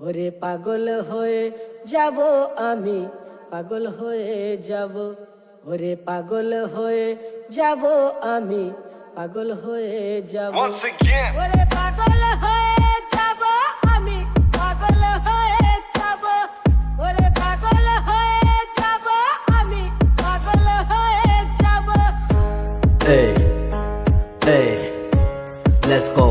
ওরে পাগল হয়ে যাব আমি, পাগল হয়ে যাব। ওরে পাগল হয়ে যাব আমি, পাগল হয়ে যাব। Once again. ওরে পাগল হয়ে যাব আমি, পাগল হয়ে যাব। ওরে পাগল হয়ে যাব আমি, পাগল হয়ে যাব। Hey, hey, let's go.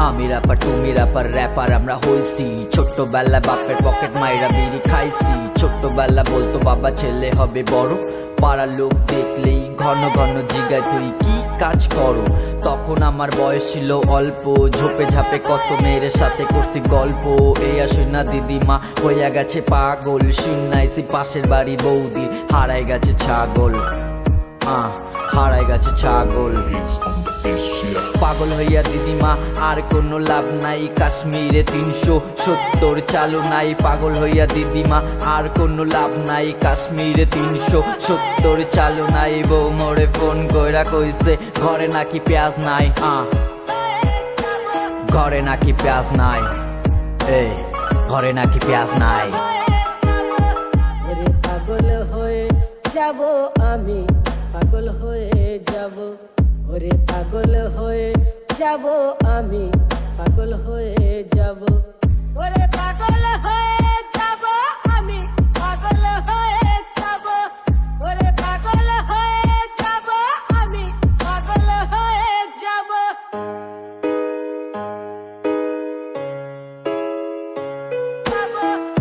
আমি র্যাপার তুমি র্যাপার, র্যাপার আমরা হইছি। ছোট্টবেলা বাপের পকেট মাইরা বিড়ি খাইছি। ছোট্টবেলা বলতো বাবা ছেলে হবে বড়, পাড়ার লোক দেখলেই ঘন ঘন জিগায় তুই কি কাজ করো। তখন আমার বয়স ছিল অল্প, ঝোপে ঝাপে কত মেয়ের সাথে করছি গল্প। এই আসে না দিদিমা হইয়া গেছে পাগল, শুনাইছি পাশের বাড়ি বৌদি হারাই গেছে ছাগল। হারাই গেছে ছাগল। পাগল হইয়া দিদিমা আর কোনো লাভ নাই, কাশ্মীরে 370 চালু নাই। পাগল হইয়া দিদিমা আর কোনো লাভ নাই, কাশ্মীরে 370 চালু নাই। বউ মোরে ফোন কইরা কইছে ঘরে নাকি পেঁয়াজ নাই। ঘরে নাকি পেঁয়াজ নাই, এই ঘরে নাকি পেঁয়াজ নাই। ওরে পাগল হয়ে যাব আমি, পাগল হয়ে যাব। ওরে পাগল হয়ে যাব আমি, পাগল হয়ে যাব। ওরে পাগল হয়ে যাব আমি, পাগল হয়ে যাব। ওরে পাগল হয়ে যাব আমি, পাগল হয়ে যাব।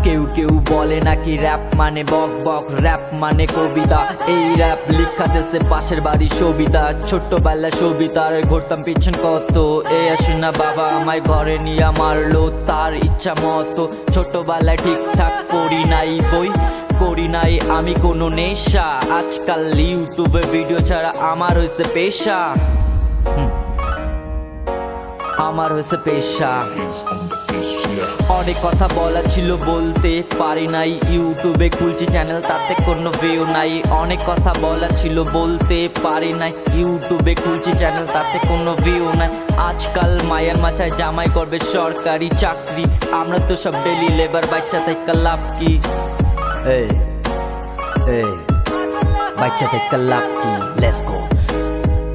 কেউ কেউ বলে নাকি র‍্যাপ মানে বক বক, র‍্যাপ মানে কবিতা। এই র‍্যাপ লিখা দেশে পাশের বাড়ি সবিতা। ছোট্টবেলা সবিতার ঘুরতাম পিছন কত, এ আসে না বাবা আমায় ঘরে নিয়ে মারলো তার ইচ্ছা মতো। ছোটবেলায় ঠিকঠাক পড়ি নাই বই, করি নাই আমি কোনো নেশা। আজকাল ইউটিউবে ভিডিও ছাড়া আমার হয়েছে পেশা, আমার হয়েছে পেশা। অনেক কথা বলা ছিল বলতে পারি নাই, ইউটিউবে খুলছি চ্যানেল তাতে কোনো ভিউ নাই। অনেক কথা বলা ছিল বলতে পারি নাই, ইউটিউবে খুলছি চ্যানেল তাতে কোনো ভিউ নাই। আজকাল মায়ের মাথায় জামাই করবে সরকারি চাকরি, আমরা তো সব ডেলি লেবার, বাচ্চা থেকে লাভ কি? এই এই বাচ্চা থেকে লাভ কি? Let's go.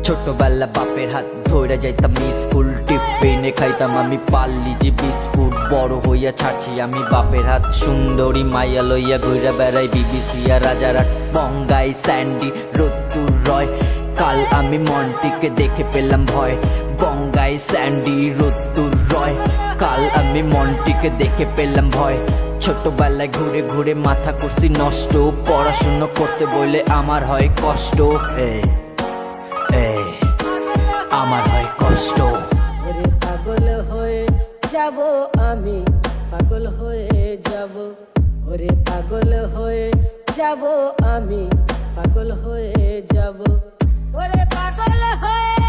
ছোটবেলা বাপের হাত ধইরা যাইতাম স্কুল, টিফিনে খাইতাম আমি পার্লিজি বিস্কুট। বড় হইয়া ছাড়ছি আমি বাপের হাত, সুন্দরী মাইয়া লইয়া ঘুরা বেড়াই বিবিসি আর রাজারহাট, বঙ্গাই স্যান্ডি রোদ্দুর রয়। কাল আমি মন্টিকে দেখে পেলাম ভয়, বঙ্গাই স্যান্ডি রোদ্দুর রয়। কাল আমি মন্টিকে দেখে পেলাম ভয়। ছোটবেলায় ঘুরে ঘুরে মাথা করছি নষ্ট, পড়াশুনো করতে বলে আমার হয় কষ্ট। আমার হয় কষ্ট। ওরে পাগল হয়ে যাব আমি, পাগল হয়ে যাব। ওরে পাগল হয়ে যাব আমি, পাগল হয়ে যাব। ওরে পাগল হয়ে